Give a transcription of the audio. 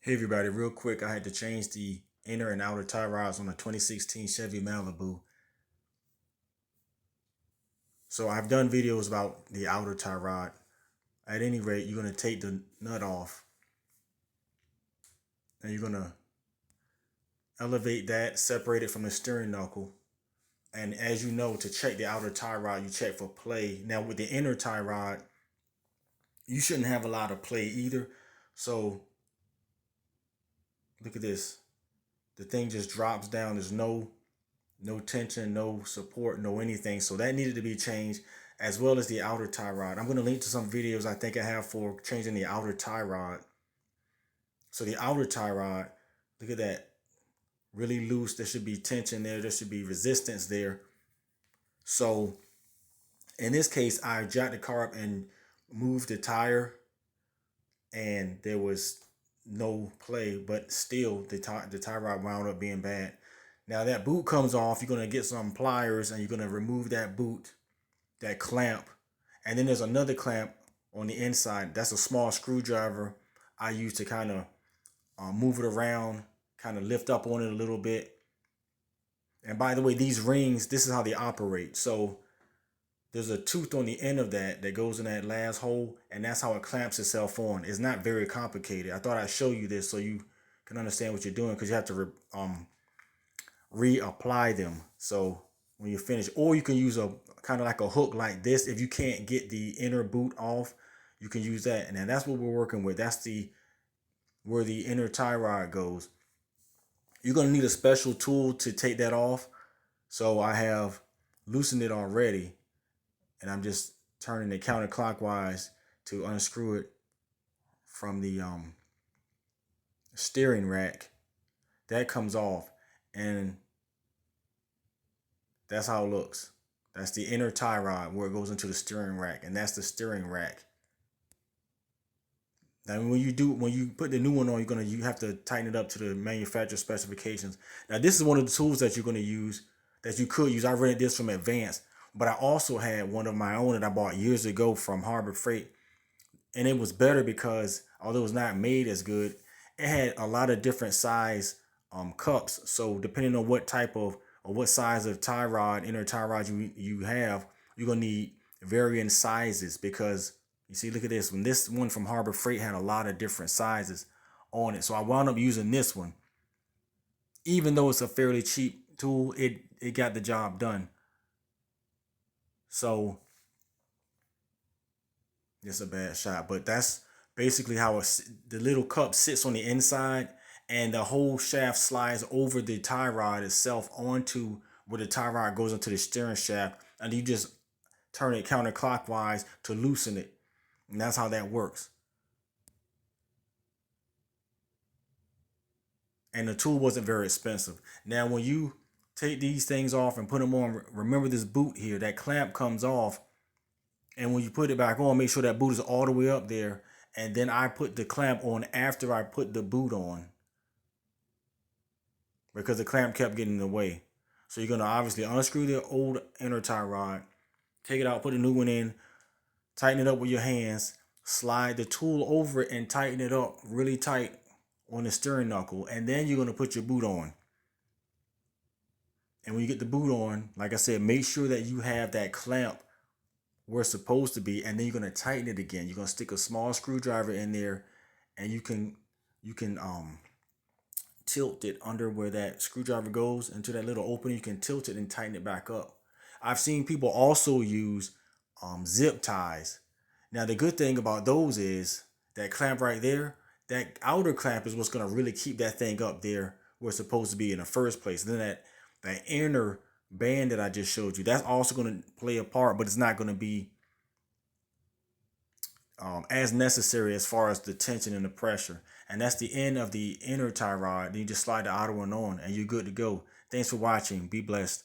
Hey everybody, real quick, I had to change the inner and outer tie rods on a 2016 Chevy Malibu. So I've done videos about the outer tie rod. At any rate, you're going to take the nut off and you're going to elevate that, separate it from the steering knuckle. And as you know, to check the outer tie rod, you check for play. Now with the inner tie rod, you shouldn't have a lot of play either. So look at this. The thing just drops down. There's no tension, no support, no anything. So that needed to be changed, as well as the outer tie rod. I'm going to link to some videos I think I have for changing the outer tie rod. So the outer tie rod, look at that, really loose. There should be tension there. There should be resistance there. So in this case, I jacked the car up and moved the tire, and there was no play, but still the tie rod wound up being bad. Now that boot comes off, you're gonna get some pliers and you're gonna remove that boot, that clamp, and then there's another clamp on the inside. That's a small screwdriver I use to kind of move it around, kind of lift up on it a little bit. And by the way, these rings, this is how they operate. So there's a tooth on the end of that goes in that last hole, and that's how it clamps itself on. It's not very complicated. I thought I'd show you this so you can understand what you're doing, because you have to reapply them. So when you finish, or you can use a kind of like a hook like this. If you can't get the inner boot off, you can use that. And then that's what we're working with. That's the where the inner tie rod goes. You're going to need a special tool to take that off. So I have loosened it already, and I'm just turning it counterclockwise to unscrew it from the steering rack. That comes off, and that's how it looks. That's the inner tie rod where it goes into the steering rack, and that's the steering rack. Now, when you put the new one on, you have to tighten it up to the manufacturer specifications. Now, this is one of the tools that you're gonna use, that you could use. I rented this from Advance, but I also had one of my own that I bought years ago from Harbor Freight, and it was better because although it was not made as good, it had a lot of different size cups. So depending on what type of or what size of tie rod, inner tie rod you have, you're gonna need varying sizes, because you see, look at this one. This one from Harbor Freight had a lot of different sizes on it. So I wound up using this one. Even though it's a fairly cheap tool, it got the job done. So it's a bad shot, but that's basically how the little cup sits on the inside, and the whole shaft slides over the tie rod itself onto where the tie rod goes into the steering shaft, and you just turn it counterclockwise to loosen it, and that's how that works. And the tool wasn't very expensive. Now, when you take these things off and put them on, remember this boot here, that clamp comes off, and when you put it back on, make sure that boot is all the way up there. And then I put the clamp on after I put the boot on, because the clamp kept getting in the way. So you're gonna obviously unscrew the old inner tie rod, take it out, put a new one in, tighten it up with your hands, slide the tool over it and tighten it up really tight on the steering knuckle, and then you're gonna put your boot on. And when you get the boot on, like I said, make sure that you have that clamp where it's supposed to be, and then you're gonna tighten it again. You're gonna stick a small screwdriver in there, and you can tilt it under where that screwdriver goes into that little opening. You can tilt it and tighten it back up. I've seen people also use zip ties. Now the good thing about those is that clamp right there, that outer clamp is what's gonna really keep that thing up there where it's supposed to be in the first place. And then that inner band that I just showed you, that's also gonna play a part, but it's not gonna be as necessary as far as the tension and the pressure. And that's the end of the inner tie rod. Then you just slide the outer one on and you're good to go. Thanks for watching. Be blessed.